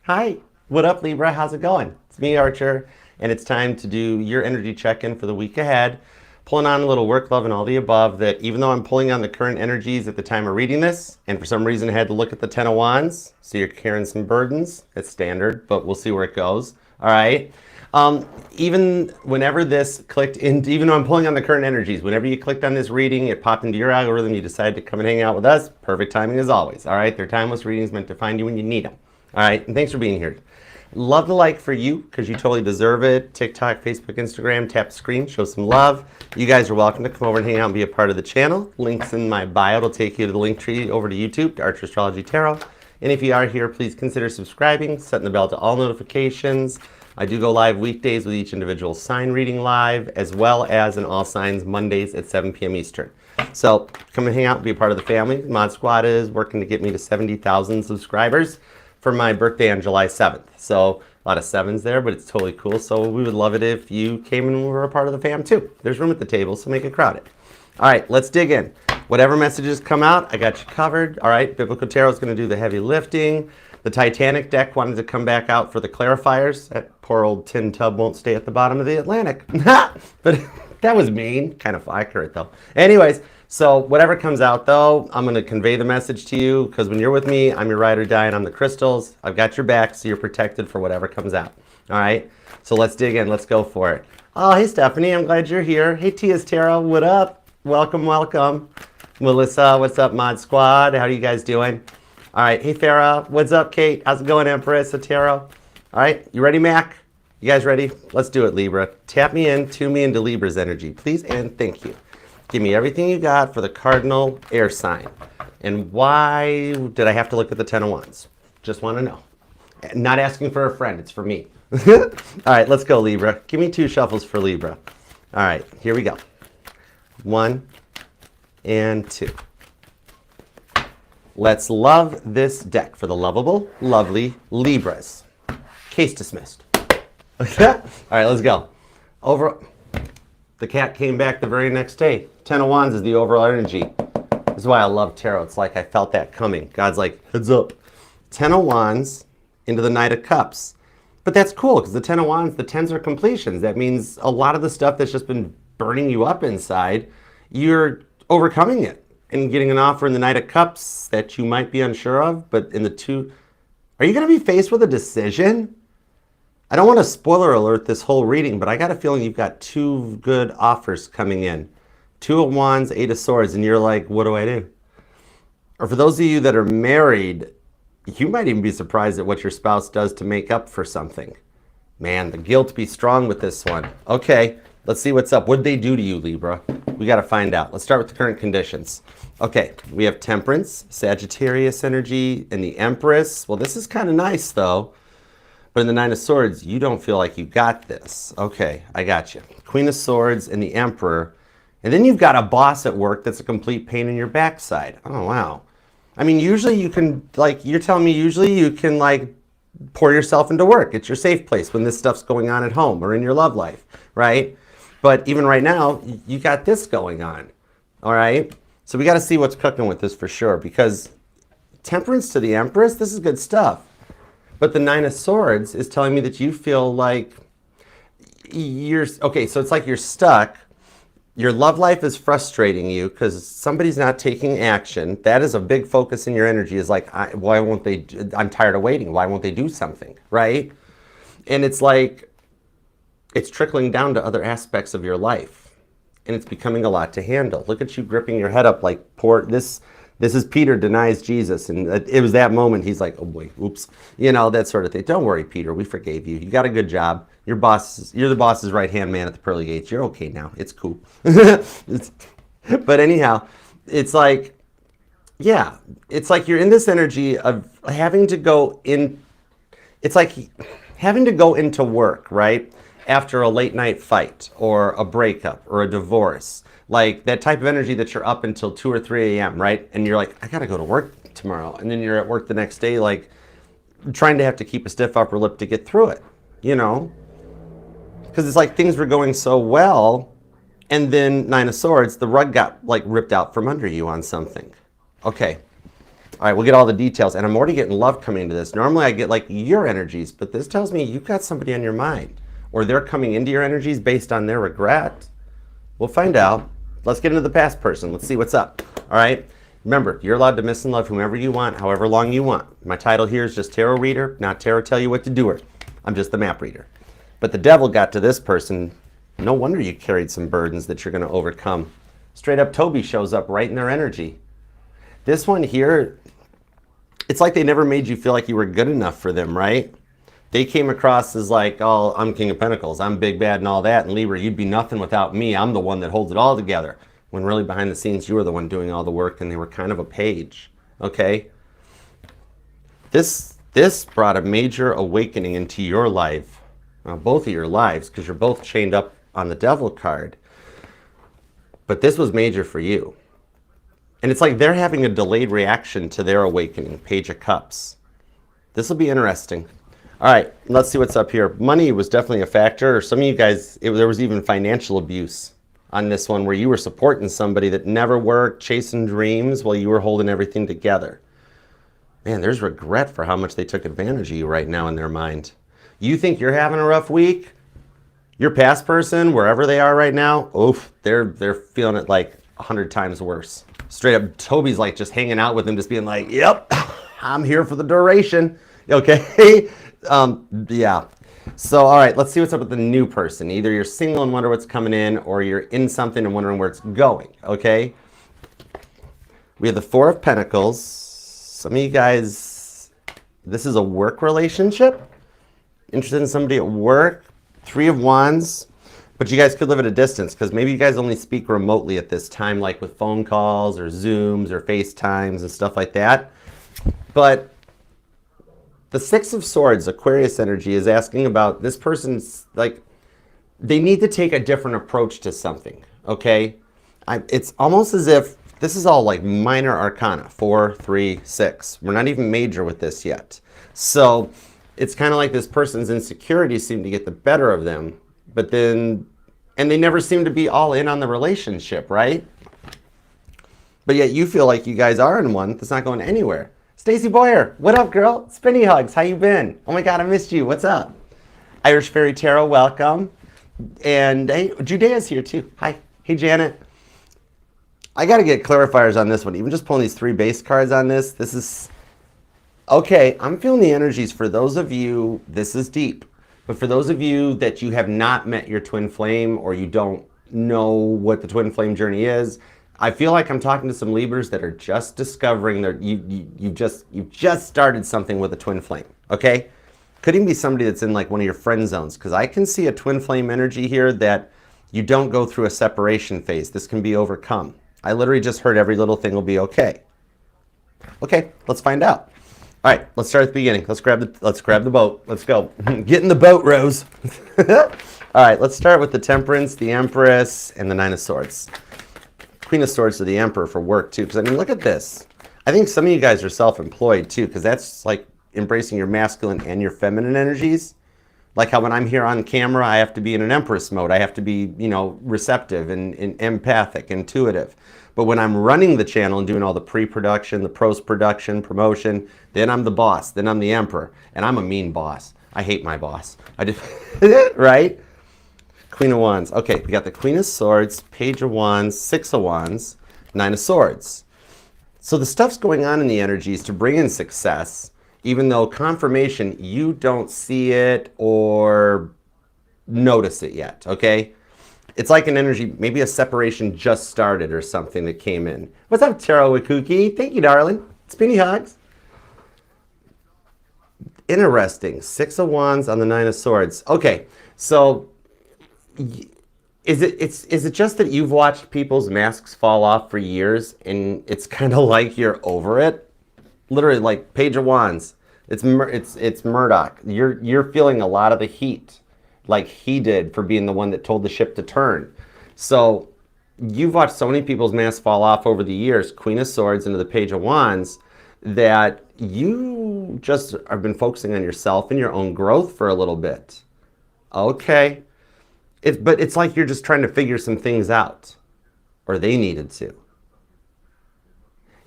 Hi, what up, Libra? How's it going? It's me, Archer, and it's time to do your energy check-in for the week ahead. Pulling on a little work, love, and all the above. That even though I'm pulling on the current energies at the time of reading this, and for some reason I had to look at the Ten of Wands, so you're carrying some burdens. It's standard, but we'll see where it goes. All right. Even whenever this clicked in, even though I'm pulling on the current energies, whenever you clicked on this reading, it popped into your algorithm, you decided to come and hang out with us. Perfect timing as always. All right. They're timeless readings meant to find you when you need them. All right. And thanks for being here. Love the like for you because you totally deserve it. TikTok, Facebook, Instagram, tap the screen, show some love. You guys are welcome to come over and hang out and be a part of the channel. Links in my bio will take you to the link tree over to YouTube, to Archer Astrology Tarot. And if you are here, please consider subscribing, setting the bell to all notifications. I do go live weekdays with each individual sign reading live, as well as in all signs Mondays at 7 p.m. Eastern. So come and hang out and be a part of the family. Mod Squad is working to get me to 70,000 subscribers for my birthday on July 7th. So a lot of sevens there, but it's totally cool. So we would love it if you came and were a part of the fam too. There's room at the table, so make it crowded. All right, let's dig in. Whatever messages come out, I got you covered. All right, Biblical Tarot is going to do the heavy lifting. The Titanic deck wanted to come back out for the clarifiers. That poor old tin tub won't stay at the bottom of the Atlantic. But that was mean. Kind of accurate, though. Anyways, so whatever comes out, though, I'm going to convey the message to you because when you're with me, I'm your ride or die and I'm the crystals. I've got your back, so you're protected for whatever comes out. All right? So let's dig in. Let's go for it. Oh, hey, Stephanie. I'm glad you're here. Hey, Tia's Tarot. What up? Welcome, welcome. Melissa, what's up, Mod Squad? How are you guys doing? All right, hey Farah, what's up, Kate? How's it going, Empress, Tarot? All right, you ready, Mac? You guys ready? Let's do it, Libra. Tap me in, tune me into Libra's energy, please, and thank you. Give me everything you got for the cardinal air sign. And why did I have to look at the Ten of Wands? Just want to know. Not asking for a friend, it's for me. All right, let's go, Libra. Give me 2 shuffles for Libra. All right, here we go. 1 and 2. Let's love this deck for the lovable, lovely Libras. Case dismissed. All right, let's go. The cat came back the very next day. Ten of Wands is the overall energy. This is why I love tarot. It's like I felt that coming. God's like, heads up. Ten of Wands into the Knight of Cups. But that's cool because the Ten of Wands, the tens are completions. That means a lot of the stuff that's just been burning you up inside, you're overcoming it. And getting an offer in the Knight of Cups that you might be unsure of, but in the 2, are you going to be faced with a decision? I don't want to spoiler alert this whole reading, but I got a feeling you've got 2 good offers coming in. 2 of Wands, 8 of Swords, and you're like, what do I do? Or for those of you that are married, you might even be surprised at what your spouse does to make up for something. Man, the guilt be strong with this one. Okay, let's see what's up. What'd they do to you, Libra? We got to find out. Let's start with the current conditions. Okay, we have Temperance, Sagittarius energy, and the Empress. Well, this is kind of nice, though. But in the 9 of Swords, you don't feel like you got this. Okay, I got you. Queen of Swords and the Emperor. And then you've got a boss at work that's a complete pain in your backside. Oh, wow. I mean, usually you can, like, you're telling me usually you can, like, pour yourself into work. It's your safe place when this stuff's going on at home or in your love life, right? But even right now, you got this going on, all right? So we got to see what's cooking with this for sure because Temperance to the Empress, this is good stuff. But the 9 of Swords is telling me that you feel like you're, okay, so it's like you're stuck. Your love life is frustrating you because somebody's not taking action. That is a big focus in your energy is like, why won't they, I'm tired of waiting. Why won't they do something, right? And it's like, it's trickling down to other aspects of your life. And it's becoming a lot to handle. Look at you gripping your head up like, poor, this is Peter denies Jesus. And it was that moment he's like, oh boy, oops. You know, that sort of thing. Don't worry, Peter, we forgave you. You got a good job. You're the boss's right-hand man at the pearly gates. You're okay now. It's cool. But anyhow, it's like, yeah, it's like you're in this energy of having to go in. It's like having to go into work, right? After a late night fight or a breakup or a divorce, like that type of energy that you're up until 2 or 3 a.m., right? And you're like, I got to go to work tomorrow. And then you're at work the next day, like trying to have to keep a stiff upper lip to get through it, you know? Because it's like things were going so well. And then 9 of Swords, the rug got like ripped out from under you on something. Okay. All right, we'll get all the details. And I'm already getting love coming into this. Normally I get like your energies, but this tells me you've got somebody on your mind. Or they're coming into your energies based on their regret. We'll find out. Let's get into the past person. Let's see what's up. All right? Remember, you're allowed to miss and love whomever you want, however long you want. My title here is just tarot reader, not tarot tell you what to do her. I'm just the map reader. But the devil got to this person. No wonder you carried some burdens that you're going to overcome. Straight up Toby shows up right in their energy. This one here, it's like they never made you feel like you were good enough for them, right? They came across as like, oh, I'm King of Pentacles, I'm big, bad, and all that, and Libra, you'd be nothing without me. I'm the one that holds it all together. When really behind the scenes, you were the one doing all the work, and they were kind of a page, okay? This brought a major awakening into your life, both of your lives, because you're both chained up on the Devil card. But this was major for you. And it's like they're having a delayed reaction to their awakening, Page of Cups. This will be interesting. All right, let's see what's up here. Money was definitely a factor. Some of you guys, there was even financial abuse on this one where you were supporting somebody that never worked, chasing dreams while you were holding everything together. Man, there's regret for how much they took advantage of you right now in their mind. You think you're having a rough week? Your past person, wherever they are right now, oof, they're feeling it like 100 times worse. Straight up, Toby's like just hanging out with him, just being like, yep, I'm here for the duration. Okay? Yeah. So, all right, let's see what's up with the new person. Either you're single and wonder what's coming in, or you're in something and wondering where it's going, okay? We have the Four of Pentacles. Some of you guys, this is a work relationship. Interested in somebody at work. Three of Wands. But you guys could live at a distance because maybe you guys only speak remotely at this time, like with phone calls or Zooms or FaceTimes and stuff like that. But the Six of Swords, Aquarius energy, is asking about this person's, like, they need to take a different approach to something, okay? It's almost as if this is all like minor arcana, 4, 3, 6. We're not even major with this yet. So it's kind of like this person's insecurities seem to get the better of them, but then, and they never seem to be all in on the relationship, right? But yet you feel like you guys are in one that's not going anywhere. Stacey Boyer, what up, girl? Spinny hugs, how you been? Oh my God, I missed you. What's up? Irish Fairy Tarot, welcome. And hey, Judea's here too. Hi. Hey, Janet. I got to get clarifiers on this one. Even just pulling these 3 base cards on this is... Okay, I'm feeling the energies for those of you, this is deep, but for those of you that you have not met your twin flame or you don't know what the twin flame journey is, I feel like I'm talking to some Libras that are just discovering that you've just started something with a twin flame, okay? Could even be somebody that's in like one of your friend zones, because I can see a twin flame energy here that you don't go through a separation phase. This can be overcome. I literally just heard every little thing will be okay. Okay, let's find out. All right, let's start at the beginning. Let's grab the boat. Let's go. Get in the boat, Rose. All right, let's start with the Temperance, the Empress, and the Nine of Swords. Queen of Swords to the Emperor for work too, because I mean, look at this. I think some of you guys are self-employed too, because that's like embracing your masculine and your feminine energies. Like how when I'm here on camera, I have to be in an Empress mode. I have to be, you know, receptive and empathic, intuitive. But when I'm running the channel and doing all the pre-production, the post-production, promotion, then I'm the boss. Then I'm the Emperor. And I'm a mean boss. I hate my boss. I just, right? Queen of Wands. Okay, we got the Queen of Swords, Page of Wands, Six of Wands, Nine of Swords. So the stuff's going on in the energies to bring in success, even though confirmation, you don't see it or notice it yet, okay? It's like an energy, maybe a separation just started or something that came in. What's up, Taro Wikuki? Thank you, darling. Spinny hugs. Interesting. Six of Wands on the Nine of Swords. Okay, so is it just that you've watched people's masks fall off for years and it's kind of like you're over it? Literally, like Page of Wands. It's Murdoch. You're feeling a lot of the heat, like he did for being the one that told the ship to turn. So you've watched so many people's masks fall off over the years, Queen of Swords into the Page of Wands, that you just have been focusing on yourself and your own growth for a little bit. Okay. But it's like you're just trying to figure some things out, or they needed to.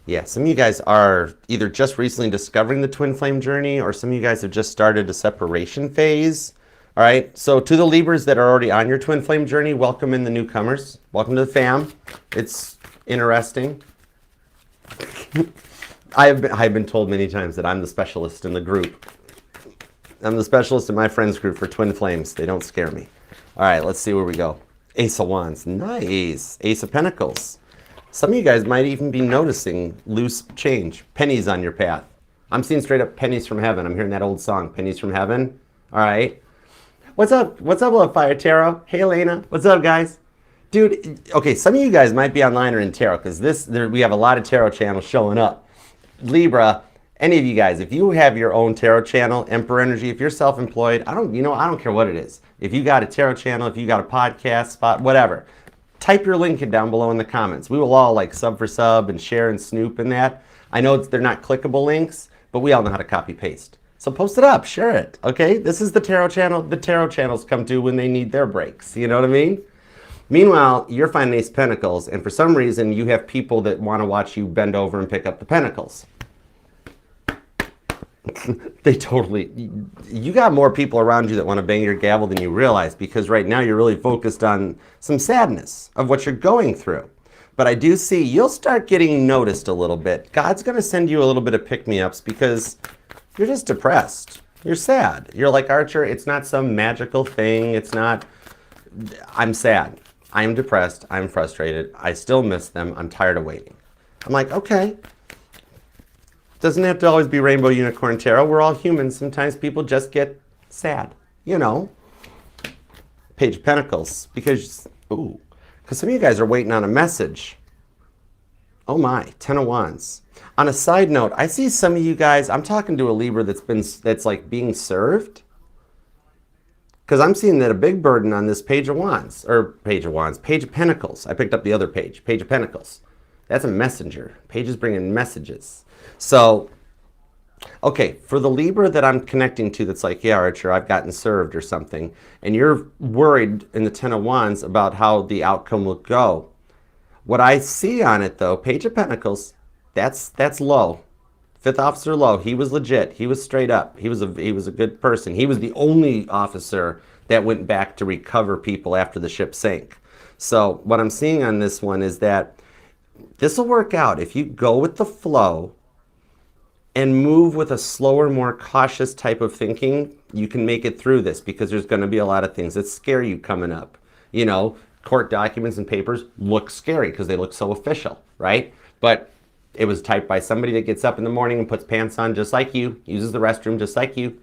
Yeah, some of you guys are either just recently discovering the twin flame journey, or some of you guys have just started a separation phase. All right, so to the Libras that are already on your twin flame journey, welcome in the newcomers. Welcome to the fam. It's interesting. I've been told many times that I'm the specialist in the group. I'm the specialist in my friends group for twin flames. They don't scare me. All right, let's see where we go. Ace of Wands, nice. Ace of Pentacles. Some of you guys might even be noticing loose change, pennies on your path. I'm seeing straight up pennies from heaven. I'm hearing that old song, Pennies from Heaven. All right. What's up? What's up, Love Fire Tarot? Hey, Elena. What's up, guys? Dude, okay, some of you guys might be online or in tarot because we have a lot of tarot channels showing up. Libra, any of you guys, if you have your own tarot channel, Emperor Energy, if you're self-employed, I don't care what it is. If you got a tarot channel, if you got a podcast spot, whatever, type your link down below in the comments. We will all like sub for sub and share and snoop in that. I know they're not clickable links, but we all know how to copy paste. So post it up, share it, okay? This is the tarot channel. The tarot channels come to when they need their breaks, you know what I mean? Meanwhile, you're finding Ace Pentacles, and for some reason, you have people that want to watch you bend over and pick up the Pentacles. You got more people around you that want to bang your gavel than you realize, because right now you're really focused on some sadness of what you're going through. But I do see you'll start getting noticed a little bit. God's going to send you a little bit of pick-me-ups because you're just depressed. You're sad. You're like, Archer, it's not some magical thing. It's not, I'm sad. I'm depressed. I'm frustrated. I still miss them. I'm tired of waiting. I'm like, okay. Doesn't have to always be Rainbow Unicorn Tarot. We're all humans. Sometimes people just get sad, you know. Page of Pentacles. Because some of you guys are waiting on a message. Oh my, 10 of Wands. On a side note, I see some of you guys, I'm talking to a Libra that's like being served. Because I'm seeing that a big burden on this Page of Pentacles. I picked up the other page, Page of Pentacles. That's a messenger. Page is bringing messages. So, okay, for the Libra that I'm connecting to that's like, yeah, Archer, I've gotten served or something, and you're worried in the 10 of Wands about how the outcome will go. What I see on it, though, Page of Pentacles, that's low. Fifth officer low. He was legit. He was straight up. He was a good person. He was the only officer that went back to recover people after the ship sank. So what I'm seeing on this one is that this will work out if you go with the flow and move with a slower, more cautious type of thinking. You can make it through this because there's going to be a lot of things that scare you coming up. You know, court documents and papers look scary because they look so official, right? But it was typed by somebody that gets up in the morning and puts pants on just like you, uses the restroom just like you,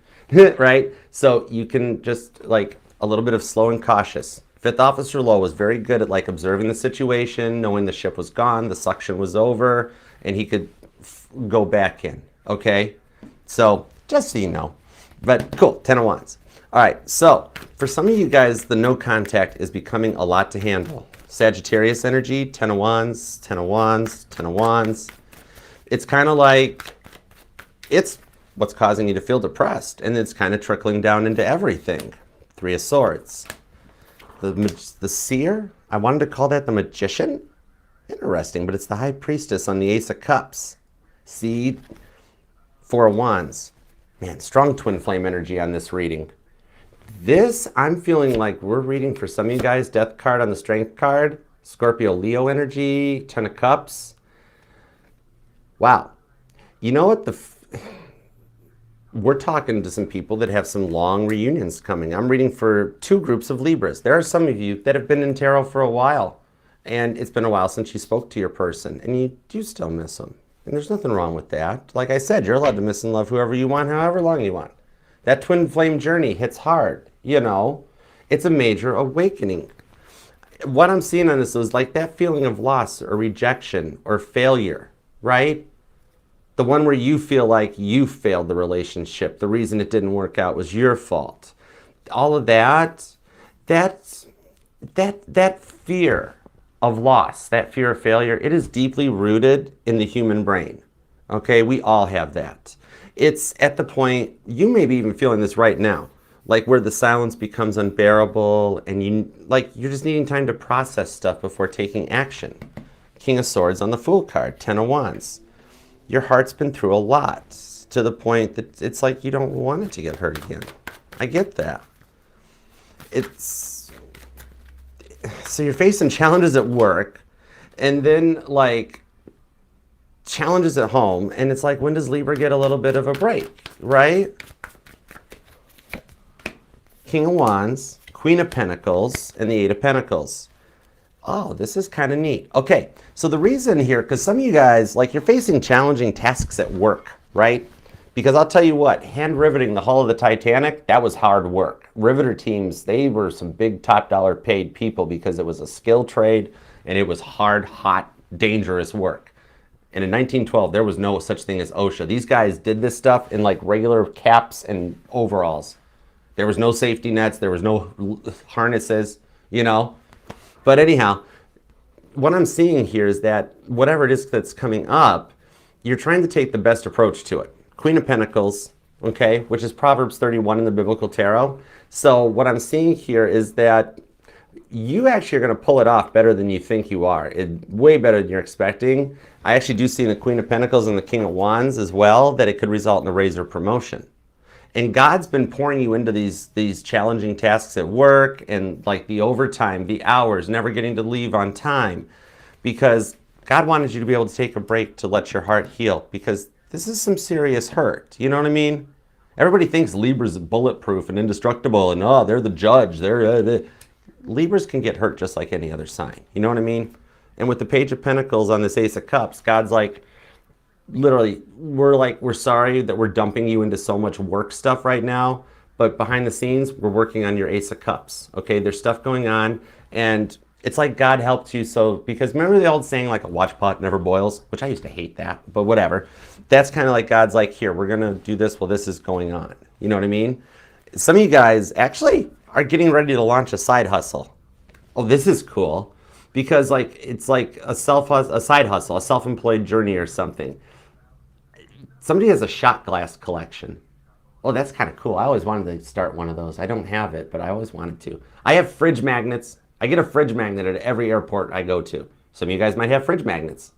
right? So you can just like a little bit of slow and cautious. Fifth officer low was very good at like observing the situation, knowing the ship was gone, the suction was over, and he could go back in, okay? So just so you know. But cool, 10 of Wands. All right, so for some of you guys, the no contact is becoming a lot to handle. Sagittarius energy, 10 of Wands, 10 of Wands, 10 of Wands. It's kind of like, it's what's causing you to feel depressed, and it's kind of trickling down into everything. Three of Swords. The Seer, I wanted to call that the Magician. Interesting, but it's the High Priestess on the Ace of Cups. See, Four of Wands. Man, strong twin flame energy on this reading. This, I'm feeling like we're reading for some of you guys, Death card on the Strength card, Scorpio Leo energy, 10 of Cups. Wow. You know what? We're talking to some people that have some long reunions coming. I'm reading for two groups of Libras. There are some of you that have been in tarot for a while, and it's been a while since you spoke to your person, and you do still miss them. And there's nothing wrong with that. Like I said, you're allowed to miss and love whoever you want, however long you want. That twin flame journey hits hard, you know. It's a major awakening. What I'm seeing on this is like that feeling of loss or rejection or failure, right? The one where you feel like you failed the relationship. The reason it didn't work out was your fault. All of that fear of loss, that fear of failure, it is deeply rooted in the human brain. Okay, we all have that. It's at the point, you may be even feeling this right now, like where the silence becomes unbearable and you're just needing time to process stuff before taking action. King of Swords on the Fool card, 10 of Wands. your heart's been through a lot to the point that it's like you don't want it to get hurt again. I get that. So you're facing challenges at work, and then like challenges at home, and it's like, when does Libra get a little bit of a break, right? King of Wands, Queen of Pentacles, and the Eight of Pentacles. Oh, this is kind of neat. Okay, so the reason here, because some of you guys, like, you're facing challenging tasks at work, right? Because I'll tell you what, hand riveting the hull of the Titanic, that was hard work. Riveter teams, they were some big top dollar paid people because it was a skill trade and it was hard, hot, dangerous work. And in 1912, there was no such thing as OSHA. These guys did this stuff in like regular caps and overalls. There was no safety nets, there was no harnesses, you know? But anyhow, what I'm seeing here is that whatever it is that's coming up, you're trying to take the best approach to it. Queen of Pentacles, okay, which is Proverbs 31 in the Biblical Tarot. So what I'm seeing here is that you actually are going to pull it off better than you think you are. Way better than you're expecting. I actually do see in the Queen of Pentacles and the King of Wands as well that it could result in a raise or promotion. And God's been pouring you into these challenging tasks at work and like the overtime, the hours, never getting to leave on time, because God wanted you to be able to take a break to let your heart heal, because this is some serious hurt. You know what I mean? Everybody thinks Libra's bulletproof and indestructible and, oh, they're the judge. Libras can get hurt just like any other sign. You know what I mean? And with the Page of Pentacles on this Ace of Cups, God's like, literally, we're sorry that we're dumping you into so much work stuff right now, but behind the scenes, we're working on your Ace of Cups, okay? There's stuff going on, and it's like God helped you, so, because remember the old saying, like, a watch pot never boils, which I used to hate that, but whatever. That's kind of like God's like, here, we're gonna do this while this is going on. You know what I mean? Some of you guys actually are getting ready to launch a side hustle. Oh, this is cool, because like, it's like a side hustle, a self-employed journey or something. Somebody has a shot glass collection. Oh, that's kind of cool. I always wanted to start one of those. I don't have it, but I always wanted to. I have fridge magnets. I get a fridge magnet at every airport I go to. Some of you guys might have fridge magnets,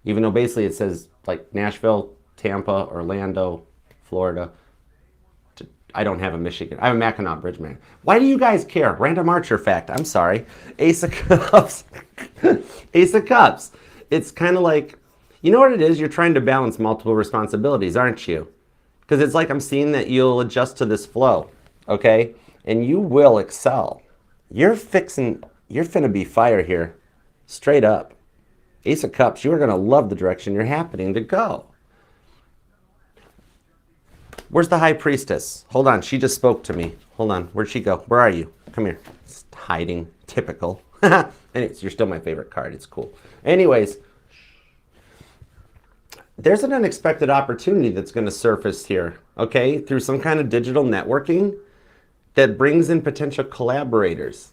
even though basically it says like Nashville, Tampa, Orlando, Florida. I don't have a Michigan. I have a Mackinac Bridge magnet. Why do you guys care? Random Archer fact. I'm sorry. Ace of Cups. Ace of Cups. It's kind of like, you know what it is? You're trying to balance multiple responsibilities, aren't you? Because it's like I'm seeing that you'll adjust to this flow, okay? And you will excel. You're finna be fire here, straight up. Ace of Cups, you are gonna love the direction you're happening to go. Where's the High Priestess? Hold on, she just spoke to me. Hold on, where'd she go? Where are you? Come here. It's hiding, typical. Anyways, you're still my favorite card, it's cool. Anyways, there's an unexpected opportunity that's going to surface here, okay, through some kind of digital networking that brings in potential collaborators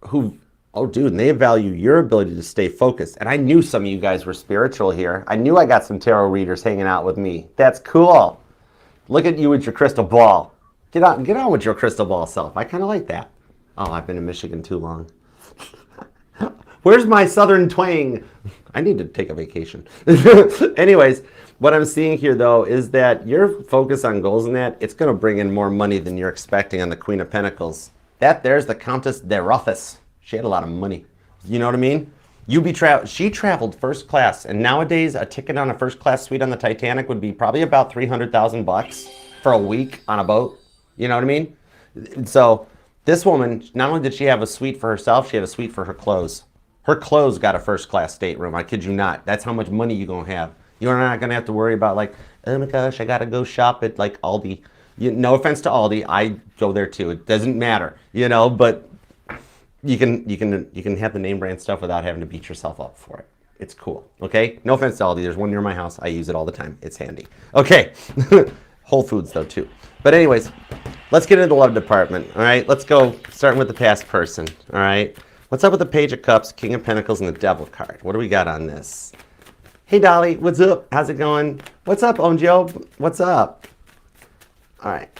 who, oh dude, and they value your ability to stay focused. And I knew some of you guys were spiritual here. I knew I got some tarot readers hanging out with me. That's cool. Look at you with your crystal ball. Get on with your crystal ball self. I kind of like that. Oh, I've been in Michigan too long. Where's my southern twang? I need to take a vacation. Anyways, what I'm seeing here, though, is that your focus on goals and that, it's going to bring in more money than you're expecting on the Queen of Pentacles. There's the Countess de Rothas. She had a lot of money. You know what I mean? She traveled first class, and nowadays a ticket on a first class suite on the Titanic would be probably about $300,000 for a week on a boat. You know what I mean? So this woman, not only did she have a suite for herself, she had a suite for her clothes. Her clothes got a first-class stateroom. I kid you not. That's how much money you're going to have. You're not going to have to worry about, like, oh my gosh, I got to go shop at, like, Aldi. No offense to Aldi. I go there, too. It doesn't matter, you know, but you can have the name brand stuff without having to beat yourself up for it. It's cool, okay? No offense to Aldi. There's one near my house. I use it all the time. It's handy. Okay. Whole Foods, though, too. But anyways, let's get into the love department, all right? Let's go starting with the past person, all right? What's up with the Page of Cups, King of Pentacles, and the Devil card? What do we got on this? Hey, Dolly, what's up? How's it going? What's up, Onjo? What's up? All right.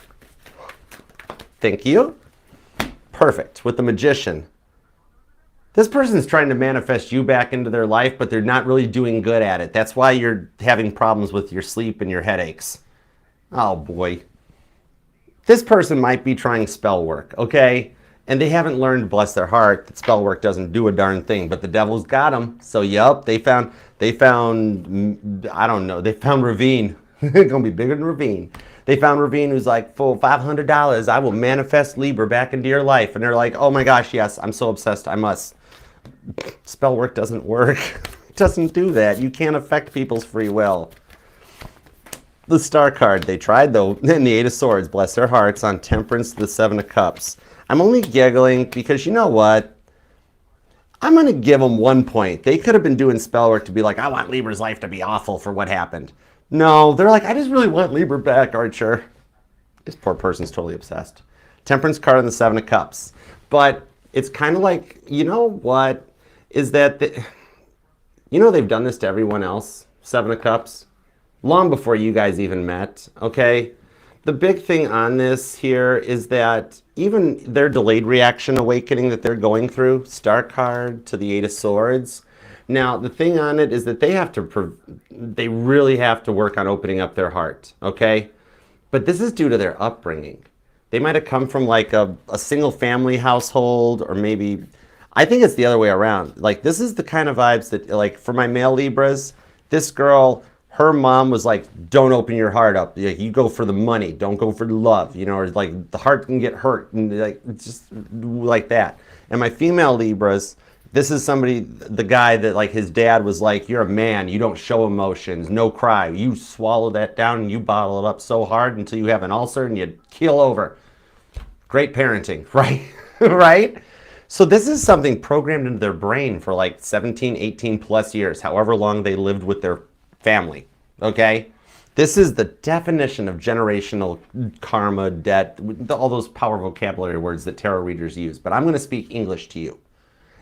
Thank you. Perfect. With the Magician. This person's trying to manifest you back into their life, but they're not really doing good at it. That's why you're having problems with your sleep and your headaches. Oh boy. This person might be trying spell work, okay? And they haven't learned, bless their heart, that spell work doesn't do a darn thing, but the devil's got them. So yup, they found, I don't know, they found Ravine. It's gonna be bigger than Ravine. They found Ravine who's like, for $500, I will manifest Libra back into your life. And they're like, oh my gosh, yes, I'm so obsessed, I must. Spell work doesn't work. It doesn't do that. You can't affect people's free will. The Star card, they tried though, and the Eight of Swords, bless their hearts, on Temperance, the Seven of Cups. I'm only giggling because you know what? I'm going to give them 1 point. They could have been doing spell work to be like, I want Libra's life to be awful for what happened. No, they're like, I just really want Libra back, Archer. This poor person's totally obsessed. Temperance card on the Seven of Cups. But it's kind of like, you know what? Is that, you know they've done this to everyone else, Seven of Cups, long before you guys even met, okay? The big thing on this here is that even their delayed reaction awakening that they're going through, Star card to the Eight of Swords. Now, the thing on it is that they really have to work on opening up their heart, okay? But this is due to their upbringing. They might have come from like a single family household, or maybe, I think it's the other way around. Like, this is the kind of vibes that, like, for my male Libras, this girl, her mom was like, don't open your heart up. Like, you go for the money, don't go for the love, you know, or like the heart can get hurt, and like, just like that. And my female Libras, this is somebody, the guy that like his dad was like, you're a man, you don't show emotions, no cry. You swallow that down and you bottle it up so hard until you have an ulcer and you keel over. Great parenting, right? Right? So this is something programmed into their brain for like 17, 18 plus years, however long they lived with their family, okay? This is the definition of generational karma, debt, all those power vocabulary words that tarot readers use. But I'm going to speak English to you.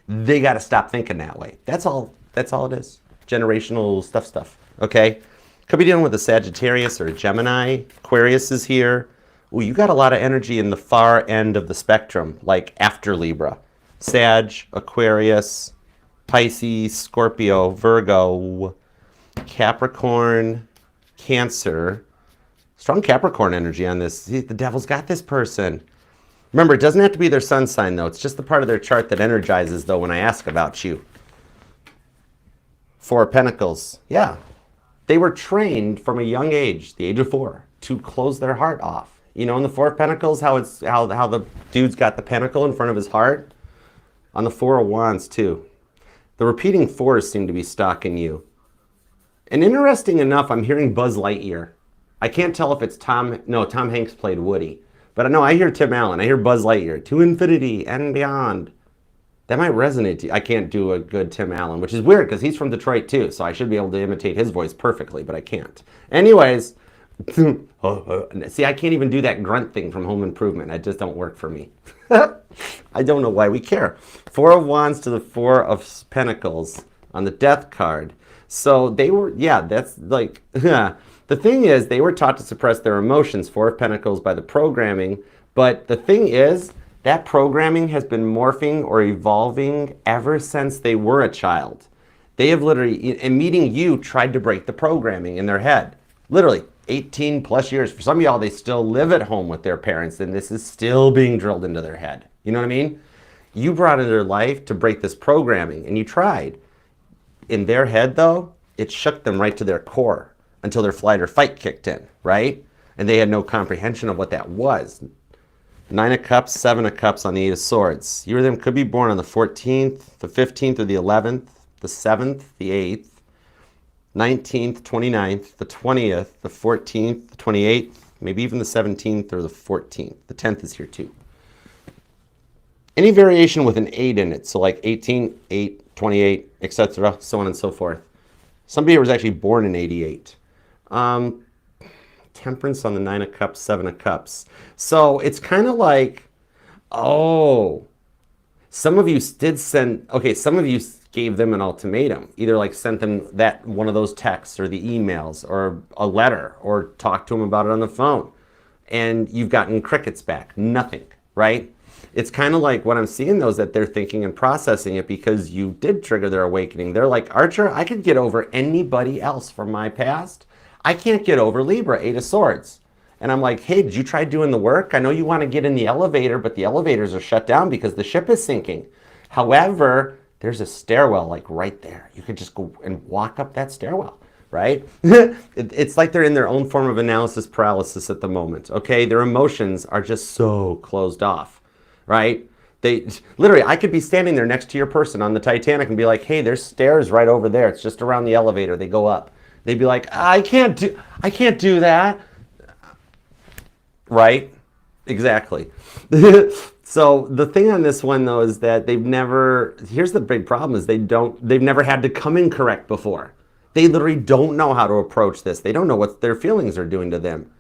They got to stop thinking that way. That's all it is. Generational stuff, okay? Could be dealing with a Sagittarius or a Gemini. Aquarius is here. Ooh, you got a lot of energy in the far end of the spectrum, like after Libra. Sag, Aquarius, Pisces, Scorpio, Virgo, Capricorn, Cancer. Strong Capricorn energy on this. See, the devil's got this person. Remember, it doesn't have to be their sun sign, though. It's just the part of their chart that energizes, though, when I ask about you. Four of Pentacles. Yeah. They were trained from a young age, the age of 4, to close their heart off. You know, in the Four of Pentacles, how the dude's got the pentacle in front of his heart? On the Four of Wands, too. The repeating fours seem to be stalking you. And interesting enough, I'm hearing Buzz Lightyear. I can't tell if it's Tom Hanks played Woody. But no, I hear Tim Allen. I hear Buzz Lightyear. To infinity and beyond. That might resonate to you. I can't do a good Tim Allen, which is weird because he's from Detroit too, so I should be able to imitate his voice perfectly, but I can't. Anyways, see, I can't even do that grunt thing from Home Improvement. It just don't work for me. I don't know why we care. Four of Wands to the Four of Pentacles on the Death card. So they were, yeah, that's like, the thing is, they were taught to suppress their emotions, Four of Pentacles, by the programming. But the thing is, that programming has been morphing or evolving ever since they were a child. They have literally, in meeting you, tried to break the programming in their head. Literally, 18 plus years. For some of y'all, they still live at home with their parents, and this is still being drilled into their head. You know what I mean? You brought into their life to break this programming, and you tried. In their head, though, it shook them right to their core until their flight or fight kicked in, right? And they had no comprehension of what that was. 9 of Cups, 7 of Cups on the 8 of Swords. You or them could be born on the 14th, the 15th, or the 11th, the 7th, the 8th, 19th, 29th, the 20th, the 14th, the 28th, maybe even the 17th or the 14th. The 10th is here too. Any variation with an 8 in it, so like 18, 8, 28, etc., so on and so forth. Somebody was actually born in 88. Temperance on the 9 of Cups, 7 of Cups. So it's kind of like, oh, some of you did send, okay, some of you gave them an ultimatum. Either like sent them that one of those texts or the emails or a letter or talked to them about it on the phone. And you've gotten crickets back. Nothing, right? it's kind of like what I'm seeing though is that they're thinking and processing it because you did trigger their awakening. They're like, Archer, I could get over anybody else from my past. I can't get over Libra, 8 of Swords. And I'm like, hey, did you try doing the work? I know you want to get in the elevator, but the elevators are shut down because the ship is sinking. However, there's a stairwell like right there. You could just go and walk up that stairwell, right? It's like they're in their own form of analysis paralysis at the moment, okay? Their emotions are just so closed off, right? They literally, I could be standing there next to your person on the Titanic and be like, hey, there's stairs right over there. It's just around the elevator. They go up. They'd be like, I can't do that. Right? Exactly. So the thing on this one though is that here's the big problem is they've never had to come in correct before. They literally don't know how to approach this. They don't know what their feelings are doing to them.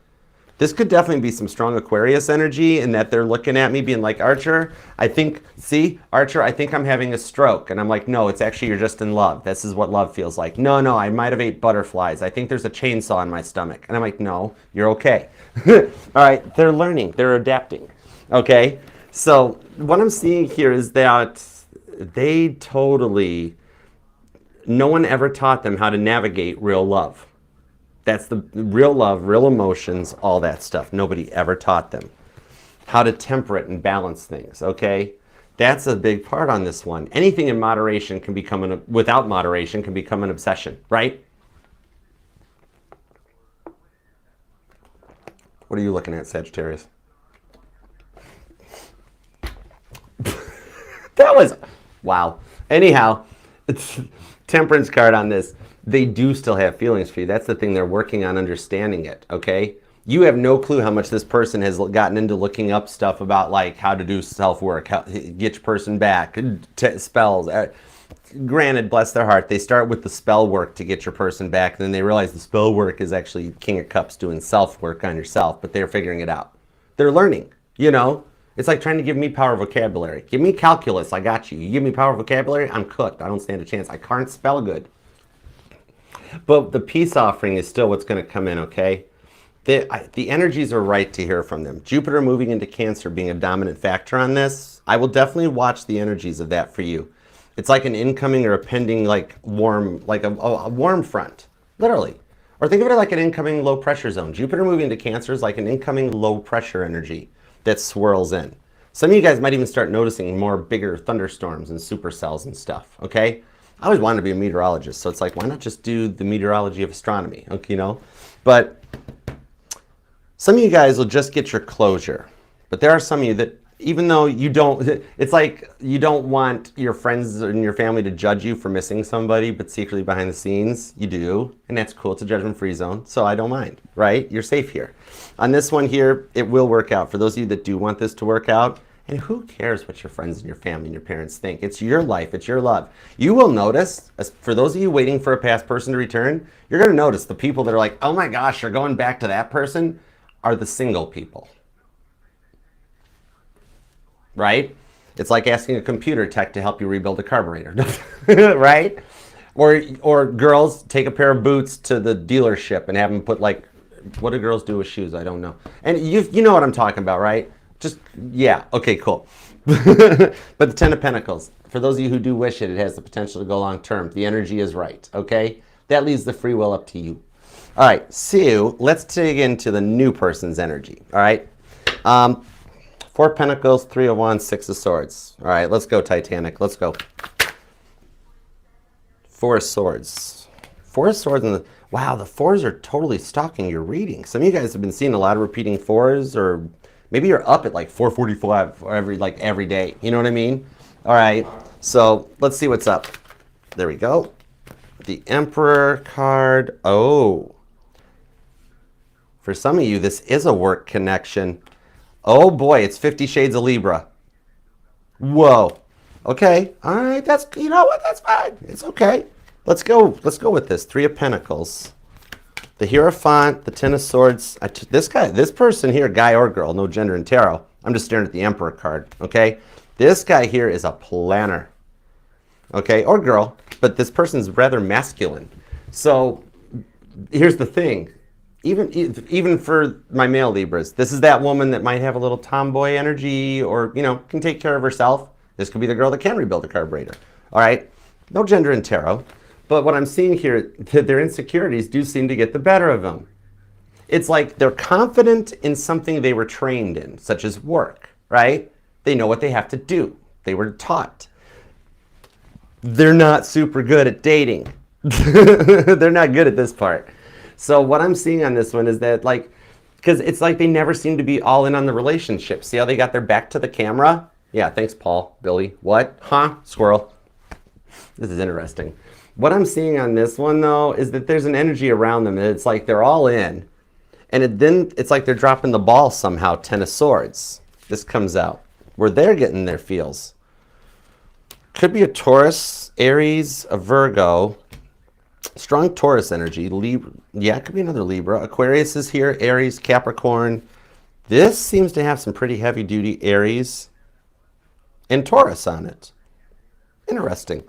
This could definitely be some strong Aquarius energy in that they're looking at me being like, Archer, Archer, I think I'm having a stroke. And I'm like, no, it's actually you're just in love. This is what love feels like. No, I might have ate butterflies. I think there's a chainsaw in my stomach. And I'm like, no, you're okay. All right, they're learning, they're adapting. Okay, so what I'm seeing here is that no one ever taught them how to navigate real love. That's the real love, real emotions, all that stuff. Nobody ever taught them how to temper it and balance things, okay? That's a big part on this one. Anything in moderation can become without moderation can become an obsession, right? What are you looking at, Sagittarius? That was, wow. Anyhow, it's temperance card on this. They do still have feelings for you. That's the thing. They're working on understanding it, okay? You have no clue how much this person has gotten into looking up stuff about like how to do self-work, how get your person back, spells. Granted, bless their heart, they start with the spell work to get your person back, and then they realize the spell work is actually King of Cups doing self-work on yourself, but they're figuring it out. They're learning, you know? It's like trying to give me power vocabulary. Give me calculus, I got you. You give me power vocabulary, I'm cooked. I don't stand a chance. I can't spell good. But the peace offering is still what's going to come in, okay? The energies are right to hear from them. Jupiter moving into Cancer being a dominant factor on this, I will definitely watch the energies of that for you. It's like an incoming or a pending like warm, like a warm front, literally. Or think of it like an incoming low pressure zone. Jupiter moving into Cancer is like an incoming low pressure energy that swirls in. Some of you guys might even start noticing more bigger thunderstorms and supercells and stuff, okay? I always wanted to be a meteorologist, so it's like, why not just do the meteorology of astronomy, okay, you know? But some of you guys will just get your closure. But there are some of you that, even though you don't, it's like you don't want your friends and your family to judge you for missing somebody, but secretly behind the scenes, you do. And that's cool. It's a judgment-free zone, so I don't mind, right? You're safe here. On this one here, it will work out. For those of you that do want this to work out, and who cares what your friends and your family and your parents think? It's your life. It's your love. You will notice, for those of you waiting for a past person to return, you're going to notice the people that are like, oh my gosh, you're going back to that person, are the single people. Right? It's like asking a computer tech to help you rebuild a carburetor. Right? Or girls take a pair of boots to the dealership and have them put like, what do girls do with shoes? I don't know. And you know what I'm talking about, right? Just, yeah, okay, cool. But the Ten of Pentacles, for those of you who do wish it, it has the potential to go long term. The energy is right, okay? That leaves the free will up to you. All right, so let's dig into the new person's energy, all right? 4 Pentacles, 3 of Wands, 6 of Swords. All right, let's go, Titanic, let's go. 4 of Swords. 4 of Swords, and wow, the 4s are totally stalking your reading. Some of you guys have been seeing a lot of repeating 4s, or maybe you're up at like 4:45 every day. You know what I mean? All right. So let's see what's up. There we go. The Emperor card. Oh. For some of you, this is a work connection. Oh boy, it's 50 Shades of Libra. Whoa. Okay. All right. That's, you know what? That's fine. It's okay. Let's go. Let's go with this. 3 of Pentacles. The Hierophant, the Ten of Swords. This person here, guy or girl, no gender in tarot. I'm just staring at the Emperor card, okay? This guy here is a planner, okay? Or girl, but this person's rather masculine. So here's the thing. even for my male Libras, this is that woman that might have a little tomboy energy or, you know, can take care of herself. This could be the girl that can rebuild a carburetor. All right? No gender in tarot. But what I'm seeing here, that their insecurities do seem to get the better of them. It's like they're confident in something they were trained in, such as work, right? They know what they have to do. They were taught. They're not super good at dating. They're not good at this part. So what I'm seeing on this one is that, like, because it's like they never seem to be all in on the relationship. See how they got their back to the camera? Yeah, thanks, Paul. Billy. What? Huh? Squirrel. This is interesting. What I'm seeing on this one, though, is that there's an energy around them. And it's like they're all in. And then it's like they're dropping the ball somehow. 10 of Swords. This comes out. Where they're getting their feels. Could be a Taurus, Aries, a Virgo. Strong Taurus energy. Libra. Yeah, it could be another Libra. Aquarius is here. Aries, Capricorn. This seems to have some pretty heavy-duty Aries and Taurus on it. Interesting.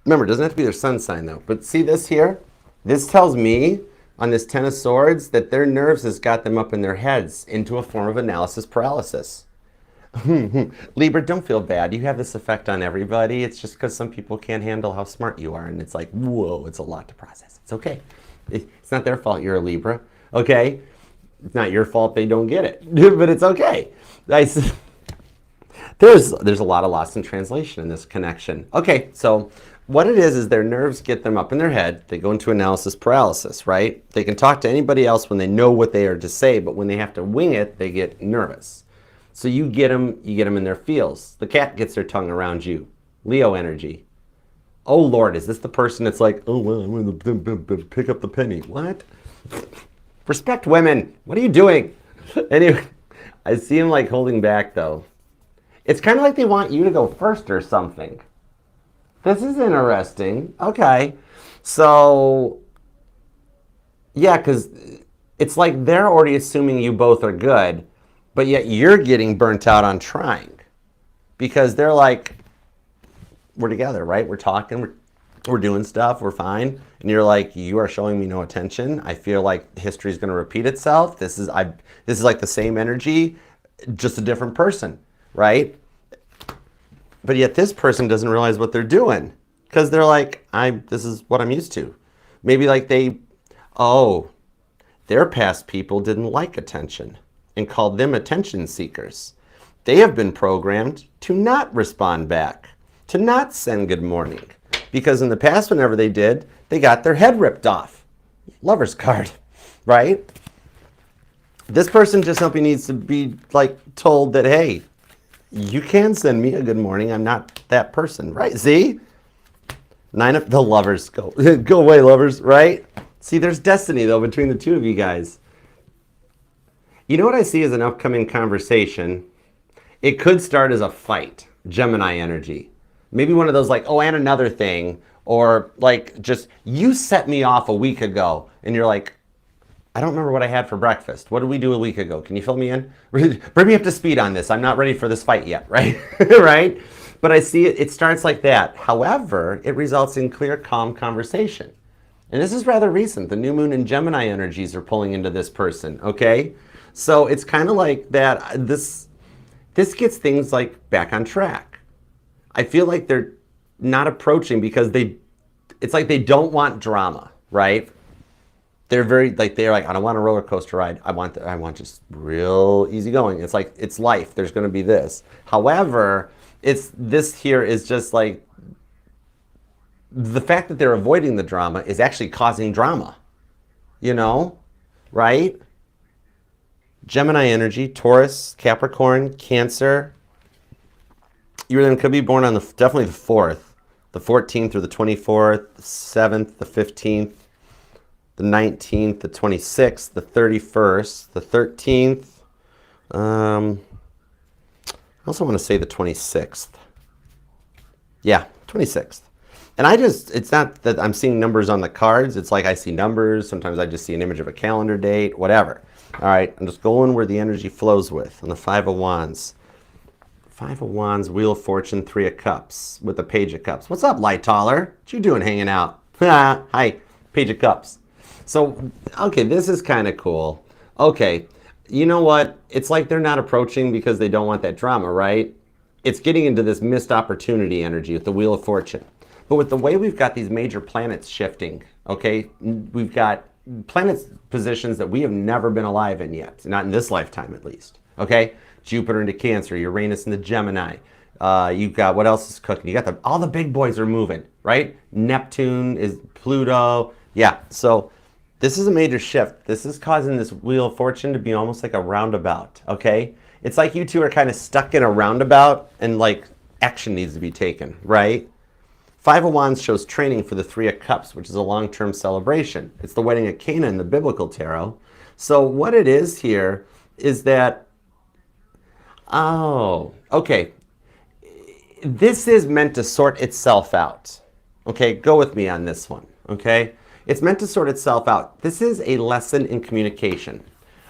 Remember, it doesn't have to be their sun sign, though. But see this here? This tells me, on this 10 of Swords, that their nerves has got them up in their heads into a form of analysis paralysis. Libra, don't feel bad. You have this effect on everybody. It's just because some people can't handle how smart you are. And it's like, whoa, it's a lot to process. It's okay. It's not their fault you're a Libra. Okay? It's not your fault they don't get it. But it's okay. There's a lot of loss in translation in this connection. Okay, so what it is their nerves get them up in their head. They go into analysis paralysis, right? They can talk to anybody else when they know what they are to say, but when they have to wing it, they get nervous. So you get them in their feels. The cat gets their tongue around you. Leo energy. Oh Lord, is this the person that's like, oh well, I'm going to pick up the penny. What? Respect women. What are you doing? Anyway, I see him like holding back though. It's kind of like they want you to go first or something. This is interesting. Okay. So, yeah, because it's like they're already assuming you both are good, but yet you're getting burnt out on trying. Because they're like, we're together, right? We're talking, we're doing stuff, we're fine. And you're like, you are showing me no attention. I feel like history is going to repeat itself. This is like the same energy, just a different person, right? But yet this person doesn't realize what they're doing. Because they're like, this is what I'm used to. Maybe like their past people didn't like attention and called them attention seekers. They have been programmed to not respond back, to not send good morning. Because in the past, whenever they did, they got their head ripped off. Lover's card, right? This person just simply needs to be like told that, hey, you can send me a good morning. I'm not that person, right? See? 9 of the Lovers. Go away, lovers, right? See, there's destiny, though, between the two of you guys. You know what I see as an upcoming conversation? It could start as a fight. Gemini energy. Maybe one of those like, oh, and another thing. Or like just, you set me off a week ago. And you're like, I don't remember what I had for breakfast. What did we do a week ago? Can you fill me in? Bring me up to speed on this. I'm not ready for this fight yet, right? Right? But I see it starts like that. However, it results in clear, calm conversation. And this is rather recent. The new moon and Gemini energies are pulling into this person, okay? So it's kind of like that. This gets things like back on track. I feel like they're not approaching because it's like they don't want drama, right? They're like, I don't want a roller coaster ride. I want just real easy going. It's like, it's life. There's going to be this. However, this here is just like, the fact that they're avoiding the drama is actually causing drama, you know, right? Gemini energy, Taurus, Capricorn, Cancer. You then could be born on definitely the 4th, the 14th through the 24th, the 7th, the 15th, the 19th, the 26th, the 31st, the 13th. I also want to say the 26th. Yeah, 26th. And it's not that I'm seeing numbers on the cards. It's like I see numbers. Sometimes I just see an image of a calendar date, whatever. All right, I'm just going where the energy flows with. On the 5 of Wands. 5 of Wands, Wheel of Fortune, 3 of Cups with the Page of Cups. What's up, Light Taller? What you doing hanging out? Hi, Page of Cups. So, okay, this is kind of cool. Okay, you know what? It's like they're not approaching because they don't want that drama, right? It's getting into this missed opportunity energy with the Wheel of Fortune. But with the way we've got these major planets shifting, okay, we've got planets positions that we have never been alive in yet, not in this lifetime at least, okay? Jupiter into Cancer, Uranus into Gemini. You've got, what else is cooking? You got all the big boys are moving, right? Neptune is Pluto. Yeah, so this is a major shift. This is causing this Wheel of Fortune to be almost like a roundabout, okay? It's like you two are kind of stuck in a roundabout and like action needs to be taken, right? Five of Wands shows training for the Three of Cups, which is a long-term celebration. It's the wedding of Cana in the biblical tarot. So what it is here is that, oh, okay. This is meant to sort itself out. Okay, go with me on this one, okay? It's meant to sort itself out. This is a lesson in communication.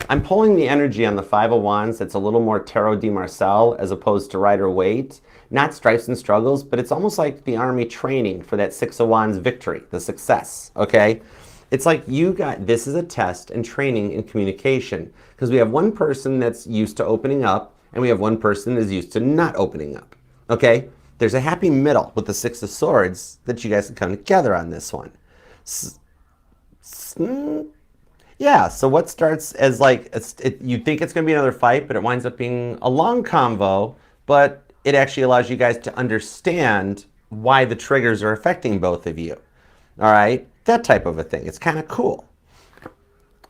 I'm pulling the energy on the Five of Wands that's a little more Tarot de Marcel as opposed to Rider-Waite. Not strifes and struggles, but it's almost like the army training for that Six of Wands victory, the success, okay? It's like this is a test and training in communication because we have one person that's used to opening up and we have one person that's used to not opening up, okay? There's a happy middle with the Six of Swords that you guys can come together on this one. Yeah, so what starts as like, you think it's going to be another fight, but it winds up being a long convo, but it actually allows you guys to understand why the triggers are affecting both of you. All right? That type of a thing. It's kind of cool.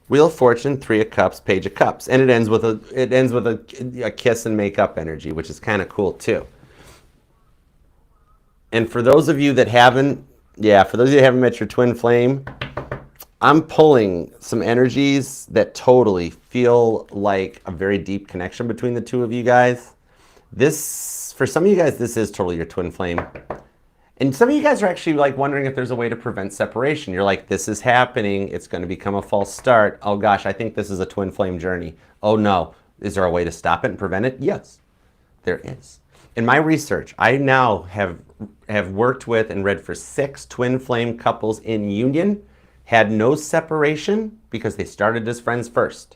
Wheel of Fortune, Three of Cups, Page of Cups. And it ends with a kiss and make up energy, which is kind of cool too. And for those of you that haven't met your twin flame, I'm pulling some energies that totally feel like a very deep connection between the two of you guys. This, for some of you guys, this is totally your twin flame. And some of you guys are actually like wondering if there's a way to prevent separation. You're like, this is happening. It's going to become a false start. Oh gosh, I think this is a twin flame journey. Oh no, is there a way to stop it and prevent it? Yes, there is. In my research, I now have worked with and read for 6 twin flame couples in union, had no separation because they started as friends first.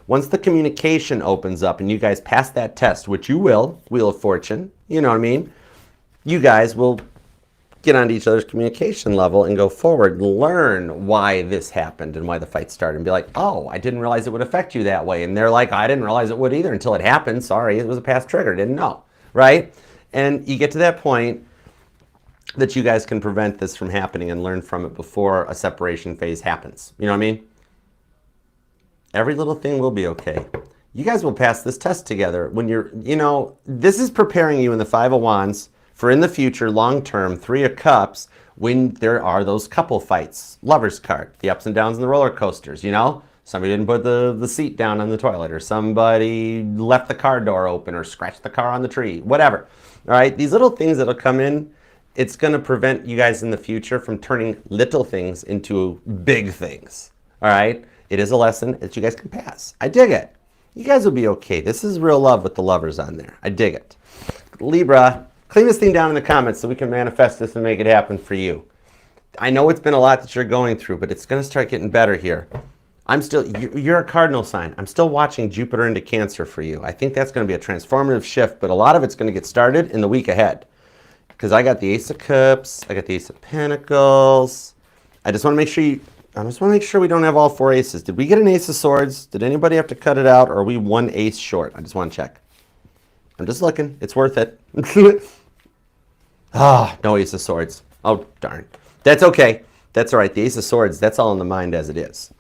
Once the communication opens up and you guys pass that test, which you will, Wheel of Fortune, you know what I mean? You guys will get onto each other's communication level and go forward and learn why this happened and why the fight started and be like, oh, I didn't realize it would affect you that way. And they're like, I didn't realize it would either until it happened. Sorry, it was a past trigger, didn't know, right? And you get to that point that you guys can prevent this from happening and learn from it before a separation phase happens. You know what I mean? Every little thing will be okay. You guys will pass this test together when you're, this is preparing you in the Five of Wands for in the future, long-term, Three of Cups, when there are those couple fights. Lover's card, the ups and downs and the roller coasters, Somebody didn't put the seat down on the toilet, or somebody left the car door open, or scratched the car on the tree, whatever. All right, these little things that'll come in, it's going to prevent you guys in the future from turning little things into big things. All right? It is a lesson that you guys can pass. I dig it. You guys will be okay. This is real love with the lovers on there. I dig it. Libra, clean this thing down in the comments so we can manifest this and make it happen for you. I know it's been a lot that you're going through, but it's going to start getting better here. You're a cardinal sign. I'm still watching Jupiter into Cancer for you. I think that's going to be a transformative shift, but a lot of it's going to get started in the week ahead. Because I got the Ace of Cups, I got the Ace of Pentacles. I just want to make sure we don't have all 4 aces. Did we get an Ace of Swords? Did anybody have to cut it out, or are we 1 ace short? I just want to check. I'm just looking. It's worth it. No Ace of Swords. Oh, darn. That's okay. That's all right. The Ace of Swords, that's all in the mind as it is.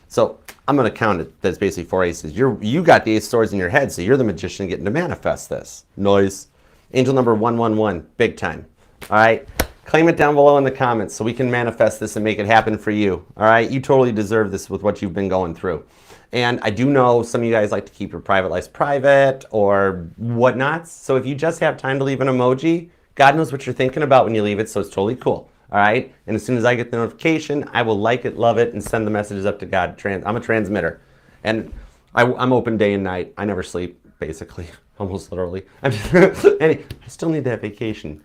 So I'm going to count it. That's basically 4 aces. You got the Ace of Swords in your head, so you're the magician getting to manifest this. Noise. Angel number 111, big time. All right? Claim it down below in the comments so we can manifest this and make it happen for you. All right? You totally deserve this with what you've been going through. And I do know some of you guys like to keep your private lives private or whatnot. So if you just have time to leave an emoji, God knows what you're thinking about when you leave it, so it's totally cool. All right? And as soon as I get the notification, I will like it, love it, and send the messages up to God. I'm a transmitter. And I'm open day and night. I never sleep, basically. Almost literally. I still need that vacation.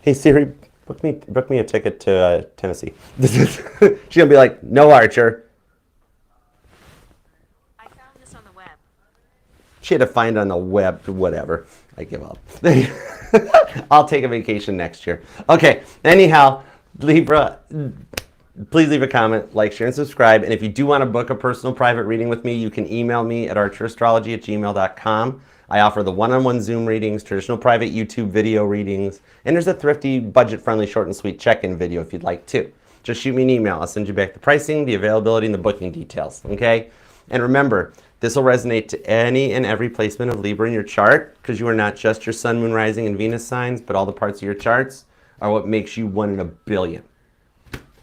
Hey Siri, book me a ticket to Tennessee. She's gonna be like, no, Archer. I found this on the web. She had to find it on the web, whatever. I give up. I'll take a vacation next year. Okay, anyhow, Libra, please leave a comment, like, share, and subscribe. And if you do want to book a personal private reading with me, you can email me at archerastrology@gmail.com. I offer the one-on-one Zoom readings, traditional private YouTube video readings, and there's a thrifty, budget-friendly, short and sweet check-in video if you'd like to. Just shoot me an email. I'll send you back the pricing, the availability, and the booking details, okay? And remember, this will resonate to any and every placement of Libra in your chart, because you are not just your sun, moon, rising, and Venus signs, but all the parts of your charts are what makes you 1 in a billion.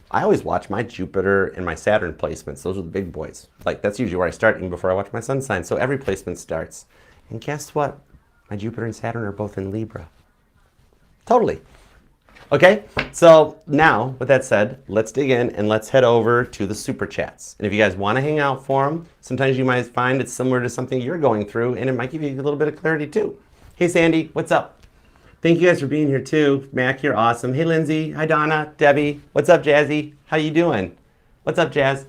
I always watch my Jupiter and my Saturn placements. Those are the big boys. Like, that's usually where I start even before I watch my sun sign. So every placement starts. And guess what? My Jupiter and Saturn are both in Libra. Totally. Okay, so now, with that said, let's dig in and let's head over to the super chats. And if you guys want to hang out for them, sometimes you might find it's similar to something you're going through, and it might give you a little bit of clarity too. Hey, Sandy, what's up? Thank you guys for being here too. Mac, you're awesome. Hey, Lindsay. Hi, Donna. Debbie. What's up, Jazzy? How you doing? What's up, Jazz?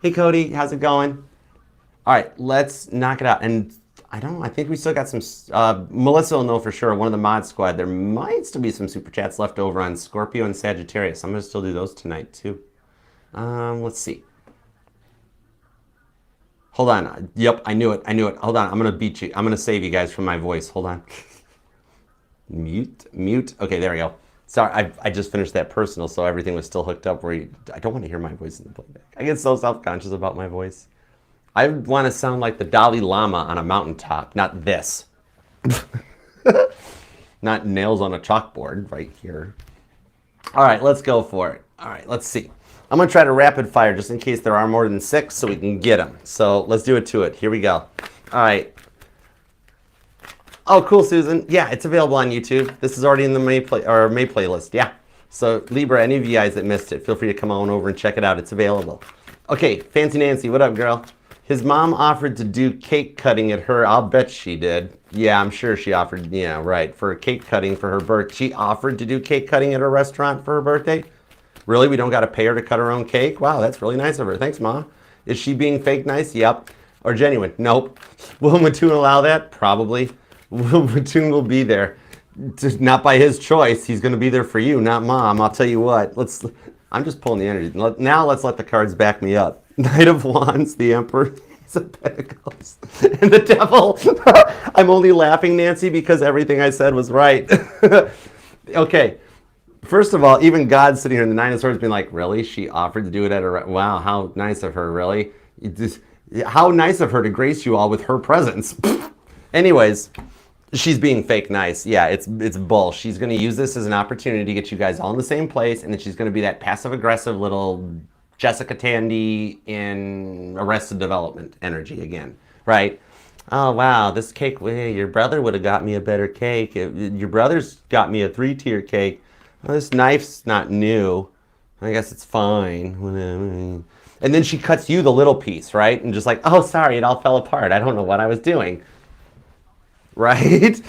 Hey, Cody. How's it going? All right, let's knock it out. And I think we still got some, Melissa will know for sure, one of the mod squad, there might still be some super chats left over on Scorpio and Sagittarius. I'm going to still do those tonight too. Let's see. Hold on. Yep, I knew it. Hold on. I'm going to beat you. I'm going to save you guys from my voice. Hold on. Mute. Okay, there we go. Sorry, I just finished that personal, so everything was still hooked up where I don't want to hear my voice in the playback. I get so self-conscious about my voice. I want to sound like the Dalai Lama on a mountaintop, not this. Not nails on a chalkboard right here. All right, let's go for it. All right, let's see. I'm going to try to rapid fire just in case there are more than 6 so we can get them. So let's do it to it. Here we go. All right. Oh, cool, Susan. Yeah, it's available on YouTube. This is already in the May playlist. Yeah. So Libra, any of you guys that missed it, feel free to come on over and check it out. It's available. Okay, Fancy Nancy, what up, girl? His mom offered to do cake cutting at her. I'll bet she did. Yeah, I'm sure she offered. Yeah, right. For cake cutting for her birthday. She offered to do cake cutting at her restaurant for her birthday? Really? We don't got to pay her to cut her own cake? Wow, that's really nice of her. Thanks, Ma. Is she being fake nice? Yep. Or genuine? Nope. Will Mattoon allow that? Probably. Will Mattoon will be there. Just not by his choice. He's going to be there for you, not Mom. I'll tell you what. I'm just pulling the energy. Now let's let the cards back me up. Knight of Wands, the Emperor, Ace of Pentacles, and the Devil. I'm only laughing, Nancy, because everything I said was right. Okay. First of all, even God's sitting here in the Nine of Swords being like, really? She offered to do it at her... Wow, how nice of her, really? How nice of her to grace you all with her presence. Anyways, she's being fake nice. Yeah, it's bull. She's going to use this as an opportunity to get you guys all in the same place, and then she's going to be that passive-aggressive little Jessica Tandy in Arrested Development energy again, right? Oh, wow, this cake, your brother would have got me a better cake. Your brother's got me a 3-tier cake. Well, this knife's not new. I guess it's fine. And then she cuts you the little piece, right? And just like, oh, sorry, it all fell apart. I don't know what I was doing. Right?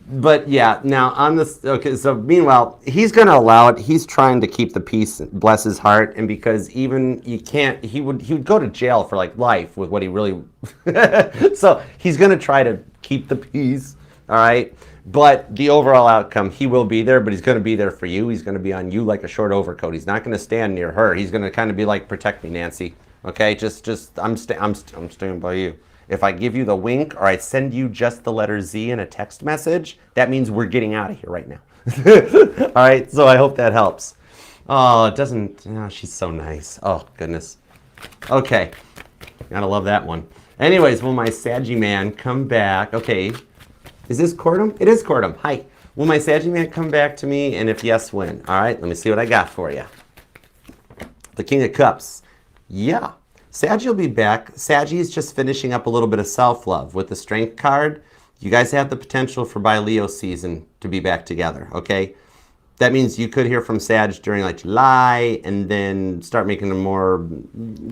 But yeah, now on this, okay, so meanwhile, he's going to allow it. He's trying to keep the peace, bless his heart. And because even you can't, he would go to jail for like life with what he really, so he's going to try to keep the peace. All right. But the overall outcome, he will be there, but he's going to be there for you. He's going to be on you like a short overcoat. He's not going to stand near her. He's going to kind of be like, protect me, Nancy. Okay. I'm staying by you. If I give you the wink or I send you just the letter Z in a text message, that means we're getting out of here right now. All right, so I hope that helps. Oh, it doesn't, oh, she's so nice. Oh, goodness. Okay, gotta love that one. Anyways, will my Saggy man come back? Okay, is this Cordum? It is Cordum. Hi. Will my Saggy man come back to me? And if yes, when? All right, let me see what I got for you. The King of Cups. Yeah. Saggy will be back. Saggy is just finishing up a little bit of self-love. With the Strength card, you guys have the potential for by Leo season to be back together, okay? That means you could hear from Sag during like July and then start making a more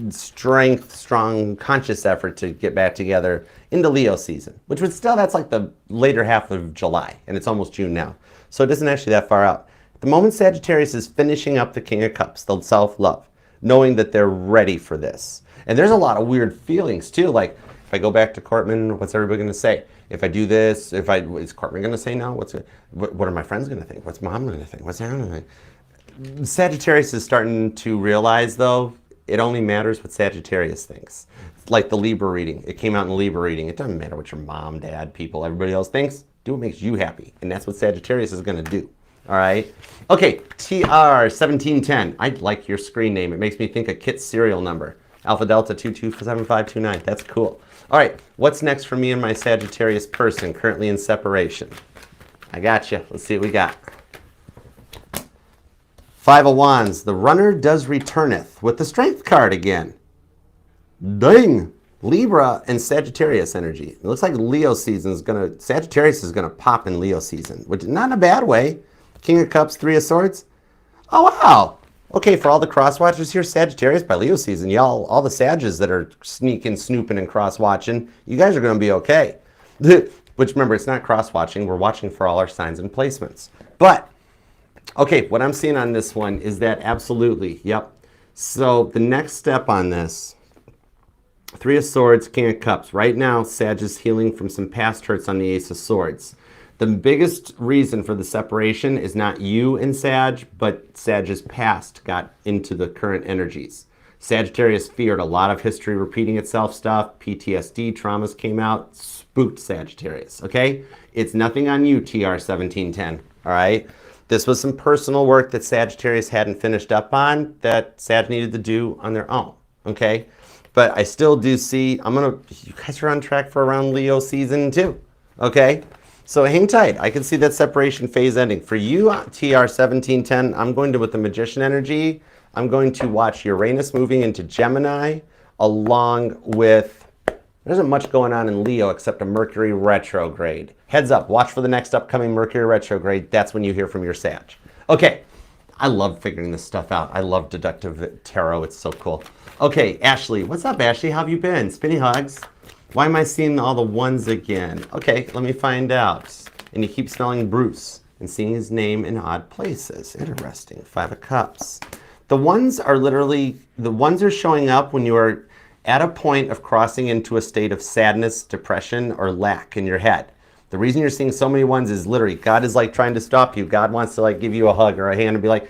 strong, conscious effort to get back together into Leo season, which would still, that's like the later half of July, and it's almost June now. So it isn't actually that far out. The moment Sagittarius is finishing up the King of Cups, the self-love, knowing that they're ready for this. And there's a lot of weird feelings too, like if I go back to Cortman, what's everybody going to say? If I do this, is Cortman going to say no? What are my friends going to think? What's mom going to think? What's Aaron going to think? Sagittarius is starting to realize, though, it only matters what Sagittarius thinks. It's like the Libra reading. It came out in the Libra reading. It doesn't matter what your mom, dad, people, everybody else thinks. Do what makes you happy. And that's what Sagittarius is going to do. All right? Okay, TR1710. I like your screen name. It makes me think of Kit's serial number. Alpha Delta 227529. That's cool. All right, what's next for me and my Sagittarius person currently in separation? I got you. Let's see what we got. Five of Wands. The runner does returneth with the Strength card again. Dang! Libra and Sagittarius energy. It looks like Leo season is going to, Sagittarius is going to pop in Leo season, which is not in a bad way. King of Cups, Three of Swords. Oh, wow. Okay, for all the cross watchers here, Sagittarius by Leo season, y'all, all the Sages that are sneaking, snooping, and cross watching, you guys are going to be okay. Which, remember, it's not cross watching. We're watching for all our signs and placements. But, okay, what I'm seeing on this one is that absolutely, yep. So the next step on this, Three of Swords, King of Cups. Right now, Sag is healing from some past hurts on the Ace of Swords. The biggest reason for the separation is not you and Sag, but Sag's past got into the current energies. Sagittarius feared a lot of history repeating itself stuff. PTSD, traumas came out, spooked Sagittarius, okay? It's nothing on you, TR1710, all right? This was some personal work that Sagittarius hadn't finished up on that Sag needed to do on their own, okay? But I still do see, you guys are on track for around Leo season too, okay? So hang tight. I can see that separation phase ending. For you, TR1710, I'm going to, with the Magician energy, I'm going to watch Uranus moving into Gemini along with, there isn't much going on in Leo except a Mercury retrograde. Heads up, watch for the next upcoming Mercury retrograde. That's when you hear from your Sag. Okay, I love figuring this stuff out. I love deductive tarot. It's so cool. Okay, Ashley. What's up, Ashley? How have you been? Spinny hugs. Why am I seeing all the ones again? Okay, let me find out. And you keep smelling Bruce and seeing his name in odd places. Interesting. Five of Cups. The ones are literally, the ones are showing up when you are at a point of crossing into a state of sadness, depression, or lack in your head. The reason you're seeing so many ones is literally God is like trying to stop you. God wants to like give you a hug or a hand and be like,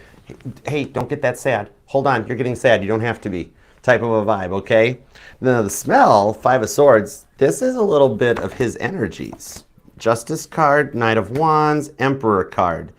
hey, don't get that sad. Hold on, you're getting sad. You don't have to be. Type of a vibe, okay? Now the smell, Five of Swords, this is a little bit of his energies. Justice card, Knight of Wands, Emperor card.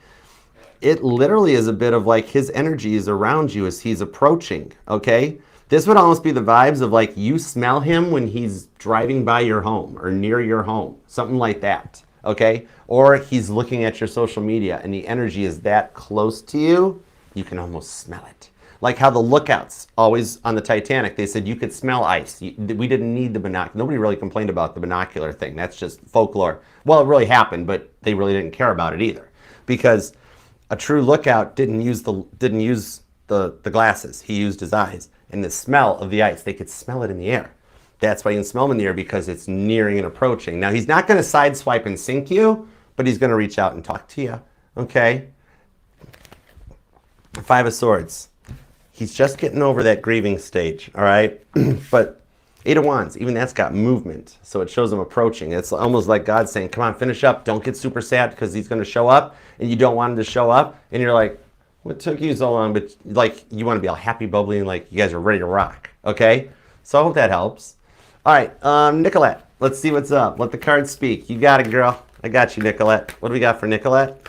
It literally is a bit of like his energy is around you as he's approaching, okay? This would almost be the vibes of like you smell him when he's driving by your home or near your home, something like that, okay? Or he's looking at your social media and the energy is that close to you, you can almost smell it. Like how the lookouts always on the Titanic, they said you could smell ice. We didn't need the binocular. Nobody really complained about the binocular thing. That's just folklore. Well, it really happened, but they really didn't care about it either. Because a true lookout didn't use the glasses. He used his eyes. And the smell of the ice, they could smell it in the air. That's why you can smell him in the air, because it's nearing and approaching. Now, he's not going to sideswipe and sink you, but he's going to reach out and talk to you. Okay? Five of Swords. He's just getting over that grieving stage, all right? But Eight of Wands, even that's got movement, so it shows him approaching. It's almost like God saying, come on, finish up. Don't get super sad because he's going to show up, and you don't want him to show up, and you're like, what took you so long? But like, you want to be all happy, bubbly, and like you guys are ready to rock, okay? So I hope that helps. All right, Nicolette, let's see what's up. Let the cards speak. You got it, girl. I got you, Nicolette. What do we got for Nicolette?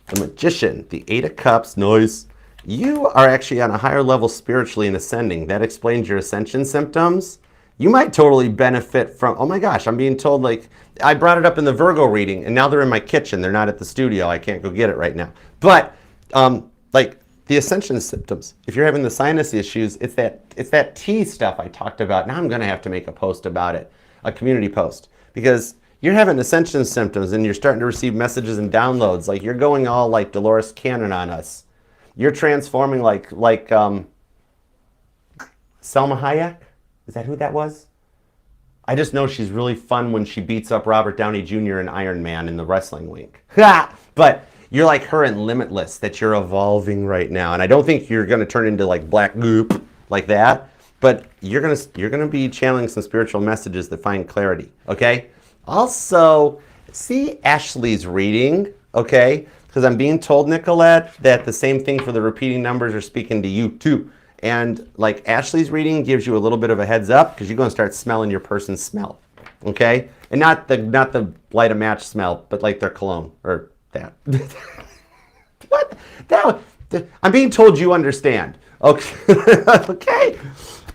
The Magician, the Eight of Cups, noise. You are actually on a higher level spiritually and ascending. That explains your ascension symptoms. You might totally benefit from, oh my gosh, I'm being told, like, I brought it up in the Virgo reading, and now they're in my kitchen. They're not at the studio. I can't go get it right now. But, like, the ascension symptoms, if you're having the sinus issues, it's that tea stuff I talked about. Now I'm going to have to make a post about it, a community post, because you're having ascension symptoms, and you're starting to receive messages and downloads. Like, you're going all, like, Dolores Cannon on us. You're transforming like Selma Hayek? Is that who that was? I just know she's really fun when she beats up Robert Downey Jr. and Iron Man in the wrestling wink. But You're like her in Limitless, that you're evolving right now. And I don't think you're going to turn into like black goop like that, but you're gonna be channeling some spiritual messages that find clarity, okay? Also, see Ashley's reading, okay? Because I'm being told, Nicolette, that the same thing for the repeating numbers are speaking to you too. And like Ashley's reading gives you a little bit of a heads up because you're going to start smelling your person's smell, okay? And not the light a match smell, but like their cologne or that. What? I'm being told you understand. Okay. Okay.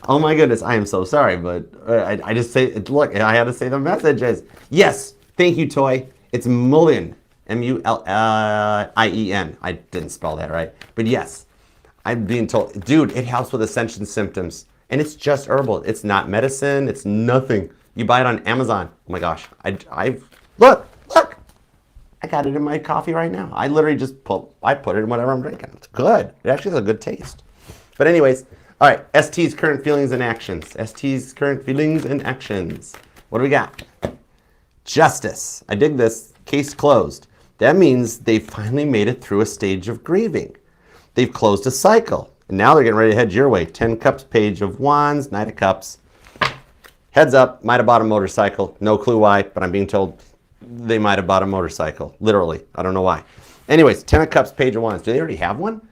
Oh my goodness, I am so sorry, but I just say, look, I had to say the message is, yes, thank you, Toy. It's Mullion, M-U-L-I-E-N. I didn't spell that right, but yes, I'm being told, dude, it helps with ascension symptoms, and it's just herbal. It's not medicine, it's nothing. You buy it on Amazon. Oh my gosh, look, I got it in my coffee right now. I literally just put it in whatever I'm drinking. It's good. It actually has a good taste. But anyways, all right, ST's current feelings and actions. ST's current feelings and actions. What do we got? Justice. I dig this. Case closed. That means they finally made it through a stage of grieving. They've closed a cycle. And now they're getting ready to head your way. 10 Cups, Page of Wands, Knight of Cups. Heads up, might have bought a motorcycle. No clue why, but I'm being told they might have bought a motorcycle. Literally. I don't know why. Anyways, 10 of Cups, Page of Wands. Do they already have one?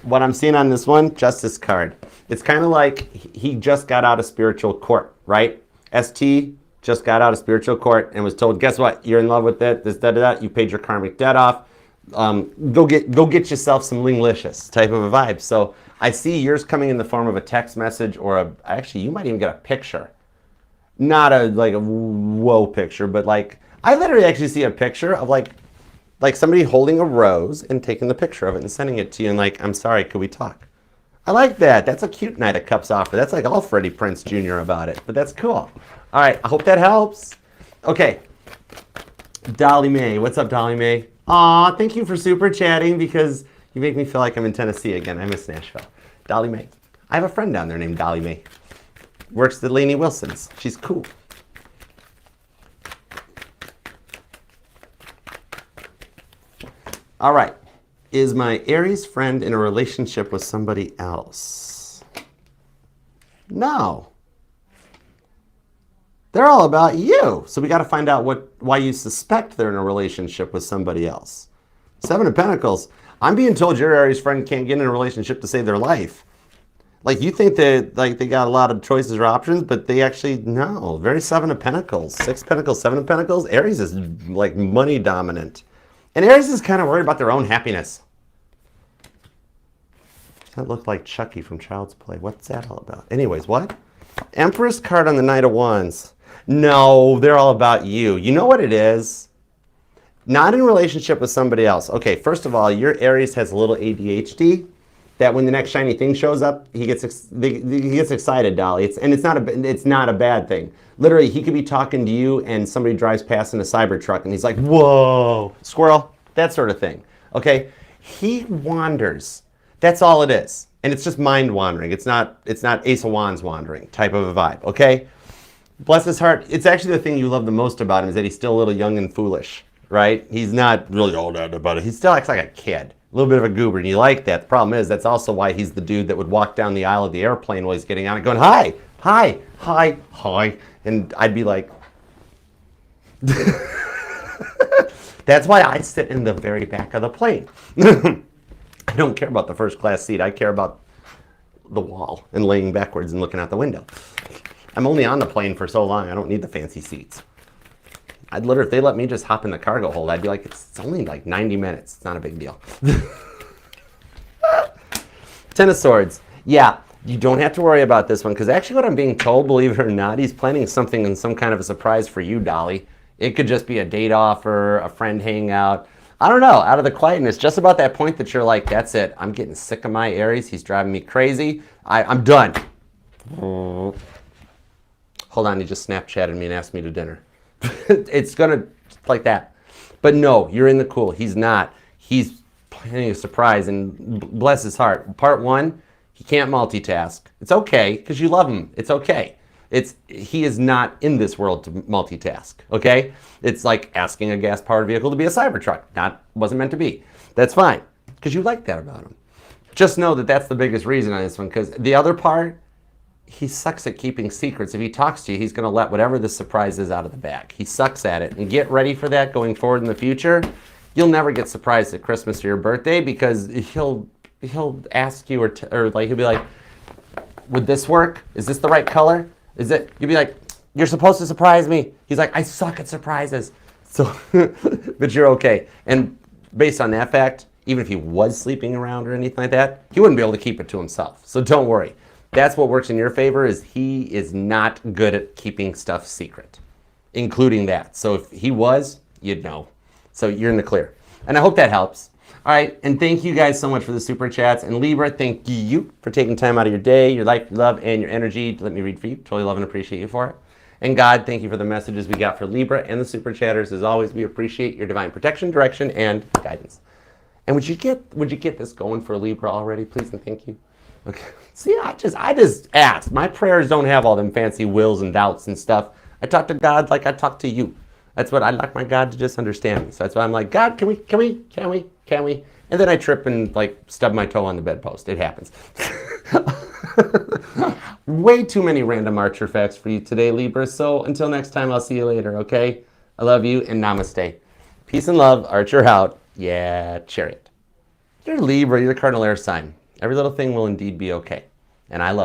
What I'm seeing on this one, Justice card. It's kind of like he just got out of spiritual court, right? ST just got out of spiritual court and was told, guess what? You're in love with it, this, da. You paid your karmic debt off. Go get yourself some Linglicious type of a vibe. So I see yours coming in the form of a text message or actually you might even get a picture. Not a whoa picture, but like, I literally actually see a picture of like somebody holding a rose and taking the picture of it and sending it to you and like, I'm sorry, could we talk? I like that. That's a cute Knight of Cups offer. That's like all Freddie Prinze Jr. about it, but that's cool. All right, I hope that helps. Okay, Dolly Mae. What's up, Dolly Mae? Aw, thank you for super chatting because you make me feel like I'm in Tennessee again. I miss Nashville. Dolly Mae. I have a friend down there named Dolly Mae. Works at Lainey Wilson's. She's cool. All right. Is my Aries friend in a relationship with somebody else? No. They're all about you. So we got to find out why you suspect they're in a relationship with somebody else. 7 of Pentacles. I'm being told your Aries friend can't get in a relationship to save their life. Like you think that they got a lot of choices or options, but they actually, no. Very 7 of Pentacles. 6 Pentacles, 7 of Pentacles. Aries is like money dominant. And Aries is kind of worried about their own happiness. That looked like Chucky from Child's Play. What's that all about? Anyways, what? Empress card on the Knight of Wands. No, they're all about you. You know what it is? Not in relationship with somebody else. Okay, first of all, your Aries has a little ADHD. That when the next shiny thing shows up, he gets excited, Dolly. It's not a bad thing. Literally, he could be talking to you and somebody drives past in a Cybertruck and he's like, whoa, squirrel, that sort of thing. Okay, he wanders. That's all it is, and it's just mind wandering. It's not Ace of Wands wandering type of a vibe. Okay, bless his heart. It's actually the thing you love the most about him is that he's still a little young and foolish, right? He's not really all that about it. He still acts like a kid. A little bit of a goober, and you like that. The problem is that's also why he's the dude that would walk down the aisle of the airplane while he's getting on it going, hi, hi, hi, hi. And I'd be like, that's why I sit in the very back of the plane. I don't care about the first class seat. I care about the wall and laying backwards and looking out the window. I'm only on the plane for so long. I don't need the fancy seats. I'd literally, if they let me just hop in the cargo hold, I'd be like, it's only like 90 minutes. It's not a big deal. 10 of Swords. Yeah, you don't have to worry about this one because actually what I'm being told, believe it or not, he's planning something and some kind of a surprise for you, Dolly. It could just be a date offer, a friend hangout. I don't know, out of the quietness, just about that point that you're like, that's it. I'm getting sick of my Aries. He's driving me crazy. I'm done. Hold on, he just Snapchatted me and asked me to dinner. It's gonna like that, but no, you're in the cool. He's not. He's planning a surprise, and bless his heart. Part 1, he can't multitask. It's okay because you love him. It's okay. He is not in this world to multitask. Okay, it's like asking a gas-powered vehicle to be a Cybertruck. Wasn't meant to be. That's fine, because you like that about him. Just know that that's the biggest reason on this one, because the other part, he sucks at keeping secrets. If he talks to you, he's going to let whatever the surprise is out of the bag. He sucks at it. And get ready for that going forward in the future. You'll never get surprised at Christmas or your birthday, because he'll ask you, or like he'll be like, would this work? Is this the right color? Is it? You'll be like, you're supposed to surprise me. He's like, I suck at surprises. So, but you're okay. And based on that fact, even if he was sleeping around or anything like that, he wouldn't be able to keep it to himself. So don't worry. That's what works in your favor, is he is not good at keeping stuff secret, including that. So if he was, you'd know. So you're in the clear. And I hope that helps. All right, and thank you guys so much for the super chats. And Libra, thank you for taking time out of your day, your life, your love, and your energy to let me read for you. Totally love and appreciate you for it. And God, thank you for the messages we got for Libra and the super chatters. As always, we appreciate your divine protection, direction, and guidance. And would you get this going for Libra already, please, and thank you. Okay. See, I just asked. My prayers don't have all them fancy wills and doubts and stuff. I talk to God like I talk to you. That's what I like my God to just understand me. So that's why I'm like, God, can we? And then I trip and like stub my toe on the bedpost. It happens. Way too many random Archer facts for you today, Libra. So until next time, I'll see you later, okay? I love you and namaste. Peace and love, Archer out. Yeah, Chariot. You're Libra, you're the cardinal air sign. Every little thing will indeed be okay. And I love